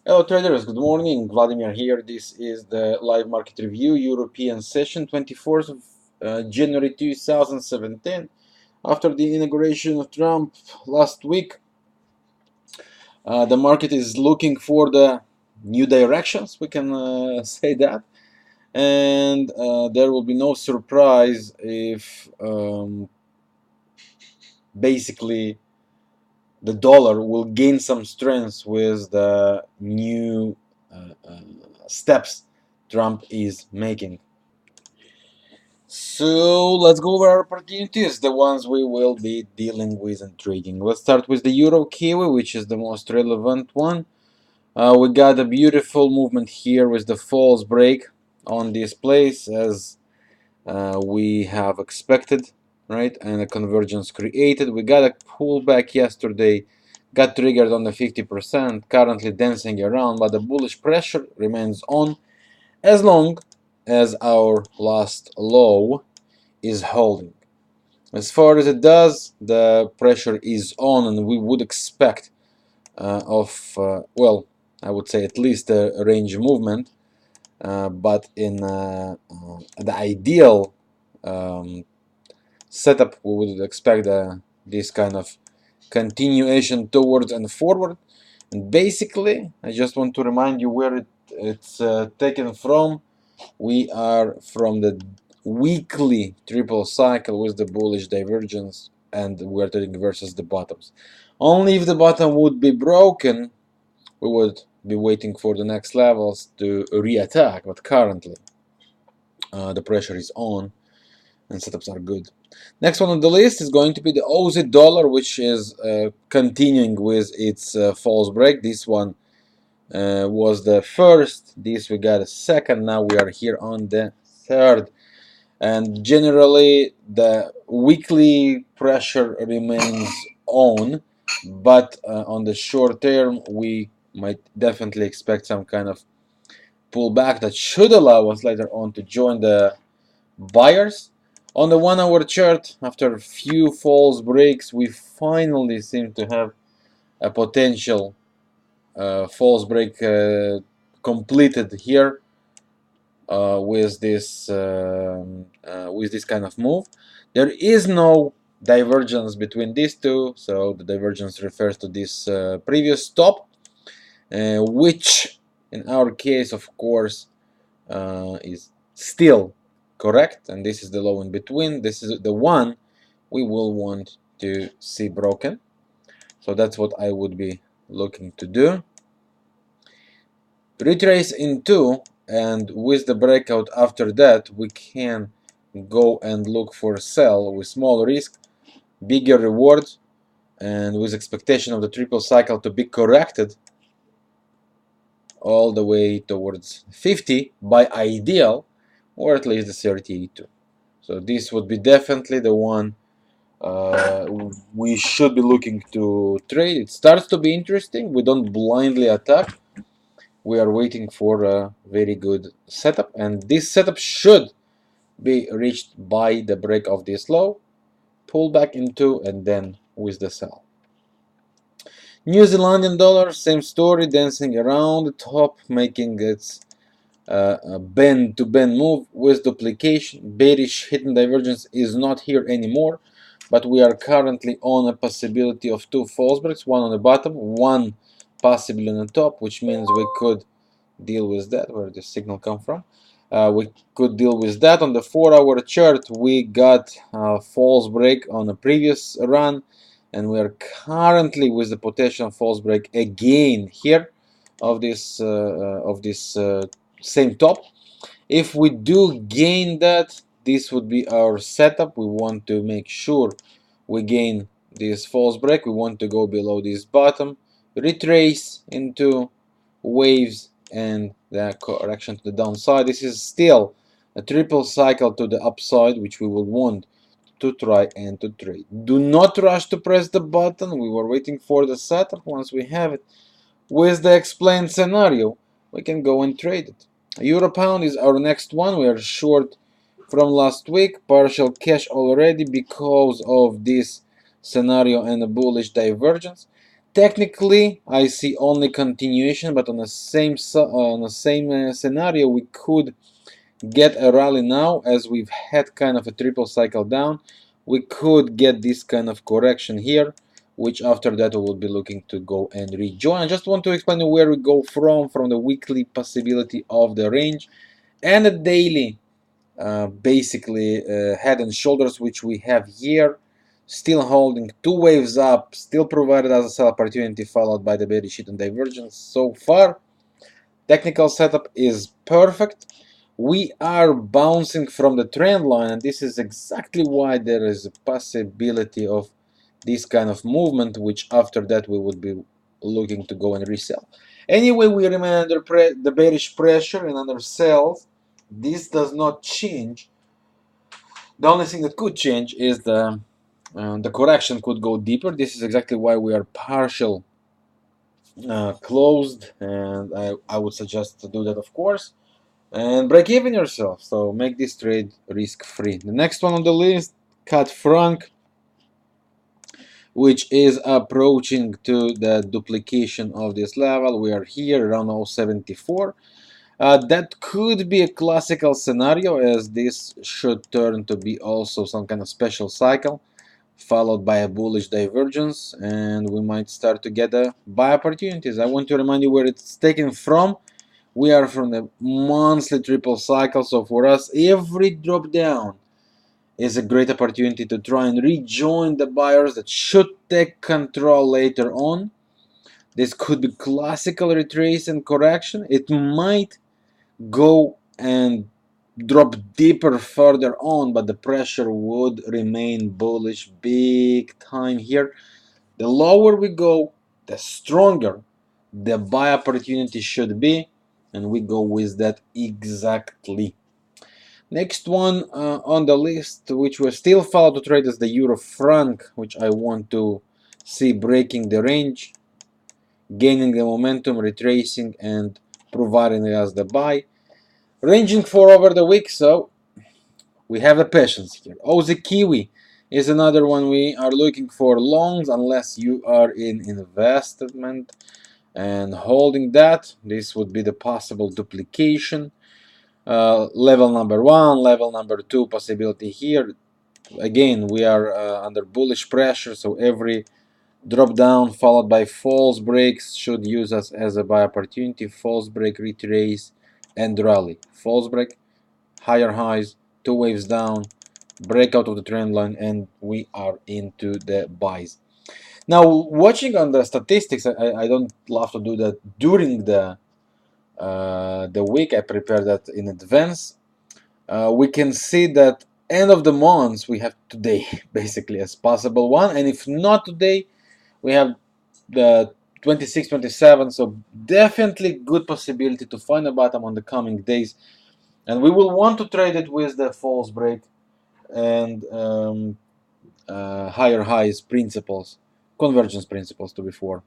Hello traders, good morning. Vladimir here. This is the live market review European session 24th of January 2017. After the inauguration of Trump last week, the market is looking for the new directions, we can say that. And there will be no surprise if basically the dollar will gain some strength with the new steps Trump is making. So let's go over our opportunities, the ones we will be dealing with and trading. Let's start with the Euro Kiwi, which is the most relevant one. We got a beautiful movement here with the false break on this place as we have expected, right? And a convergence created. We got a pullback yesterday, got triggered on the 50%, currently dancing around, but the bullish pressure remains on as long as our last low is holding. As far as it does, the pressure is on, and we would expect well, I would say at least a range movement, but in the ideal setup, we would expect this kind of continuation towards and forward. And basically, I just want to remind you where it's taken from. We are from the weekly triple cycle with the bullish divergence, and we're trading versus the bottoms. Only if the bottom would be broken, we would be waiting for the next levels to re-attack, but currently the pressure is on and setups are good. Next one on the list is going to be the OZ dollar, which is continuing with its false break. This one was the first, this we got a second, now we are here on the third. And generally the weekly pressure remains on, but on the short term we might definitely expect some kind of pullback that should allow us later on to join the buyers. On the 1 hour chart, after a few false breaks, we finally seem to have a potential false break completed here with this kind of move. There is no divergence between these two, so the divergence refers to this previous stop, which in our case, of course, is still correct, and this is the low in between. This is the one we will want to see broken. So that's what I would be looking to do. Retrace in 2, and with the breakout after that we can go and look for a sell with small risk, bigger reward, and with expectation of the triple cycle to be corrected all the way towards 50 by ideal, or at least the 32. So this would be definitely the one we should be looking to trade. It starts to be interesting. We don't blindly attack. We are waiting for a very good setup, and this setup should be reached by the break of this low, pull back into, and then with the sell. New Zealandian dollar, same story, dancing around the top, making its bend to bend move with duplication. Bearish hidden divergence is not here anymore, but we are currently on a possibility of two false breaks, one on the bottom, one possibly on the top, which means we could deal with that. Where the signal come from? We could deal with that. On the 4 hour chart, we got a false break on a previous run, and we are currently with the potential false break again here of this same top. If we do gain that, this would be our setup. We want to make sure we gain this false break. We want to go below this bottom, retrace into waves, and the correction to the downside. This is still a triple cycle to the upside, which we will want to try and to trade. Do not rush to press the button. We were waiting for the setup. Once we have it with the explained scenario, we can go and trade it. Euro pound is our next one. We are short from last week, partial cash already because of this scenario and a bullish divergence. Technically, I see only continuation, but on the same scenario, we could get a rally now, as we've had kind of a triple cycle down. We could get this kind of correction here, which after that we will be looking to go and rejoin. I just want to explain where we go from the weekly possibility of the range and the daily, basically head and shoulders, which we have here, still holding two waves up, still provided as a sell opportunity, followed by the bearish hit and divergence. So far, technical setup is perfect. We are bouncing from the trend line, and this is exactly why there is a possibility of this kind of movement, which after that we would be looking to go and resell. Anyway, we remain under the bearish pressure and under sells. This does not change. The only thing that could change is the correction could go deeper. This is exactly why we are partial closed, and I would suggest to do that, of course, and break even yourself. So make this trade risk free. The next one on the list, cut franc, which is approaching to the duplication of this level. We are here around 0.74. That could be a classical scenario, as this should turn to be also some kind of special cycle, followed by a bullish divergence, and we might start to get buy opportunities. I want to remind you where it's taken from. We are from the monthly triple cycle, so for us, every drop down is a great opportunity to try and rejoin the buyers that should take control later on. This could be classical retrace and correction. It might go and drop deeper further on, but the pressure would remain bullish big time here. The lower we go, the stronger the buy opportunity should be, and we go with that exactly. Next one on the list, which we still follow to trade, is the euro franc, which I want to see breaking the range, gaining the momentum, retracing, and providing us the buy, ranging for over the week. So we have the patience here. Aussie Kiwi is another one we are looking for longs, unless you are in investment and holding that. This would be the possible duplication. Level number one, level number two possibility here. Again, we are under bullish pressure, so every drop down followed by false breaks should use us as a buy opportunity. False break, retrace, and rally. False break, higher highs, two waves down, breakout of the trend line, and we are into the buys. Now, watching on the statistics, I don't love to do that during the week. I prepare that in advance. We can see that end of the month we have today basically as possible one, and if not today, we have the 26, 27. So definitely good possibility to find a bottom on the coming days, and we will want to trade it with the false break and higher highs principles, convergence principles to be for.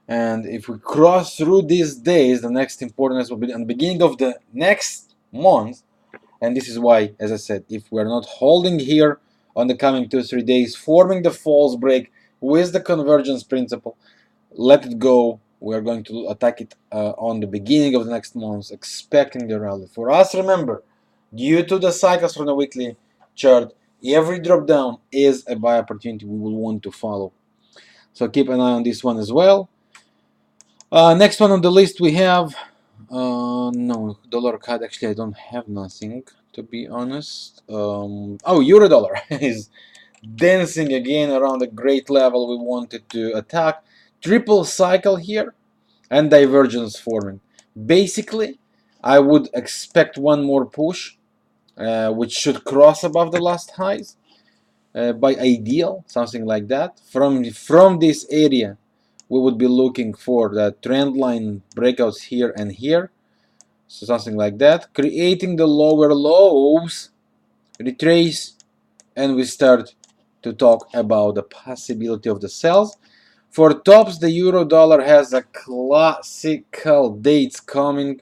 And if we cross through these days, the next importance will be on the beginning of the next month. And this is why, as I said, if we're not holding here on the coming 2-3 days, forming the false break with the convergence principle, let it go. We are going to attack it on the beginning of the next month, expecting the rally. For us, remember, due to the cycles from the weekly chart, every drop down is a buy opportunity we will want to follow. So keep an eye on this one as well. Next one on the list we have, no, dollar CAD, actually I don't have nothing, to be honest. Oh, euro dollar is dancing again around a great level we wanted to attack. Triple cycle here and divergence forming. Basically, I would expect one more push, which should cross above the last highs by ideal, something like that. From this area, we would be looking for the trend line breakouts here and here, so something like that, creating the lower lows, retrace, and we start to talk about the possibility of the sells. For tops, the euro dollar has a classical dates coming,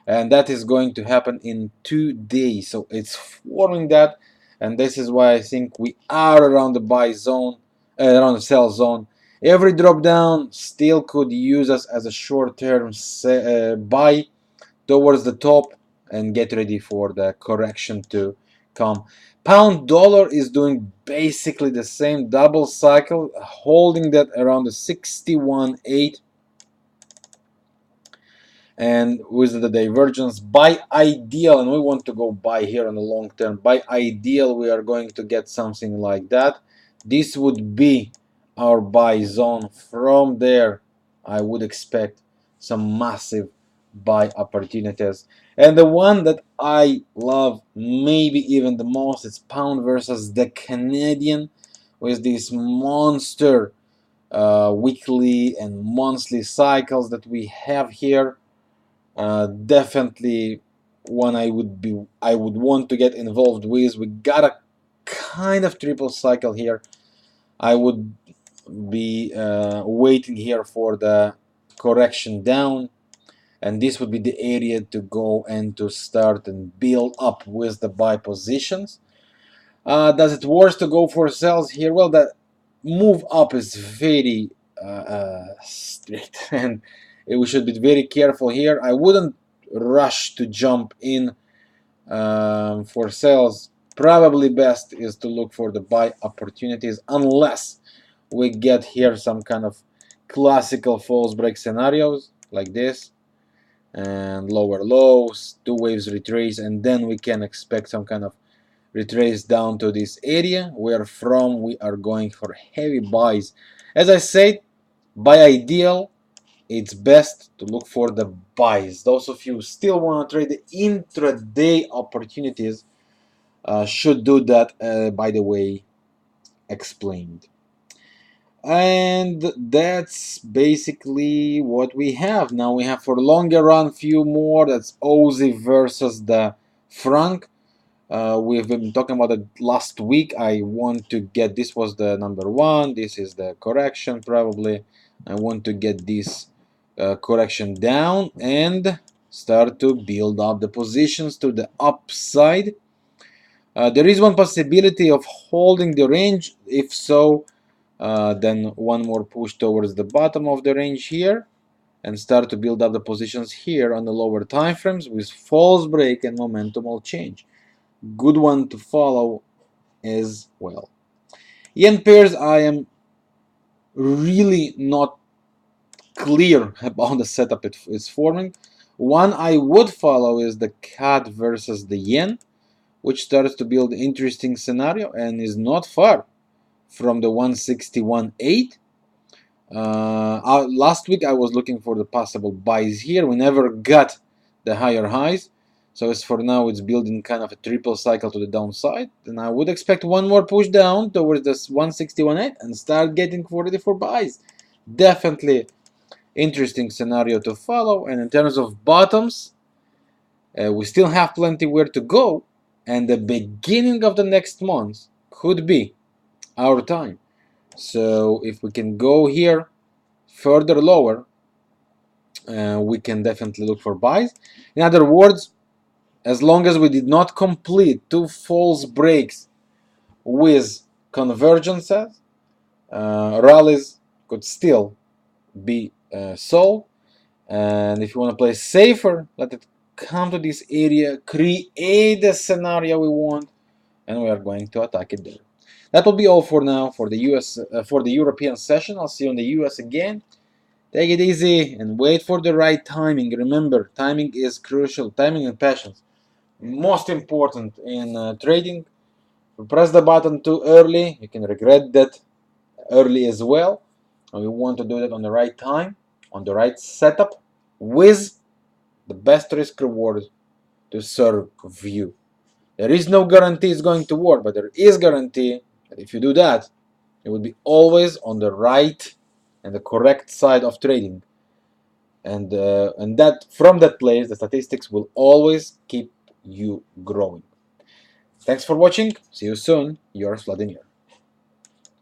and that is going to happen in 2 days. So it's forming that, and this is why I think we are around the buy zone, around the sell zone, Every drop down still could use us as a short-term buy towards the top and get ready for the correction to come. Pound dollar is doing basically the same double cycle, holding that around the 61.8, and with the divergence by ideal, and we want to go buy here on the long term. By ideal, we are going to get something like that. This would be our buy zone. From there, I would expect some massive buy opportunities. And the one that I love maybe even the most is pound versus the Canadian, with these monster weekly and monthly cycles that we have here. Definitely one I would want to get involved with. We got a kind of triple cycle here. I would be waiting here for the correction down, and this would be the area to go and to start and build up with the buy positions. Does it worth to go for sales here? Well, the move up is very strict, and we should be very careful here. I wouldn't rush to jump in for sales. Probably best is to look for the buy opportunities, unless we get here some kind of classical false break scenarios like this, and lower lows, two waves retrace, and then we can expect some kind of retrace down to this area, where from we are going for heavy buys. As I said, by ideal, it's best to look for the buys. Those of you who still want to trade the intraday opportunities should do that, by the way, explained. And that's basically what we have. Now we have for longer run few more. That's Aussie versus the franc. We've been talking about it last week. I want to get, this was the number one, this is the correction probably. I want to get this correction down and start to build up the positions to the upside. There is one possibility of holding the range. If so, then one more push towards the bottom of the range here and start to build up the positions here on the lower time frames with false break and momentumal change. Good one to follow as well. Yen pairs, I am really not clear about the setup it is forming. One I would follow is the CAD versus the yen, which starts to build an interesting scenario and is not far from the 161.8. Last week I was looking for the possible buys here. We never got the higher highs. So as for now, it's building kind of a triple cycle to the downside. And I would expect one more push down towards this 161.8 and start getting ready for buys. Definitely interesting scenario to follow. And in terms of bottoms, we still have plenty where to go. And the beginning of the next month could be our time. So if we can go here further lower, we can definitely look for buys. In other words, as long as we did not complete two false breaks with convergences, rallies could still be sold. And if you want to play safer, let it come to this area, create the scenario we want, and we are going to attack it there. That will be all for now for the European session. I'll see you in the US again. Take it easy and wait for the right timing. Remember, timing is crucial. Timing and patience. Most important in trading. If you press the button too early, you can regret that early as well. And we want to do that on the right time, on the right setup, with the best risk reward to serve you. There is no guarantee it's going to work, but there is guarantee that if you do that, you will be always on the right and the correct side of trading. And that from that place, the statistics will always keep you growing. Thanks for watching. See you soon. Yours, Vladimir.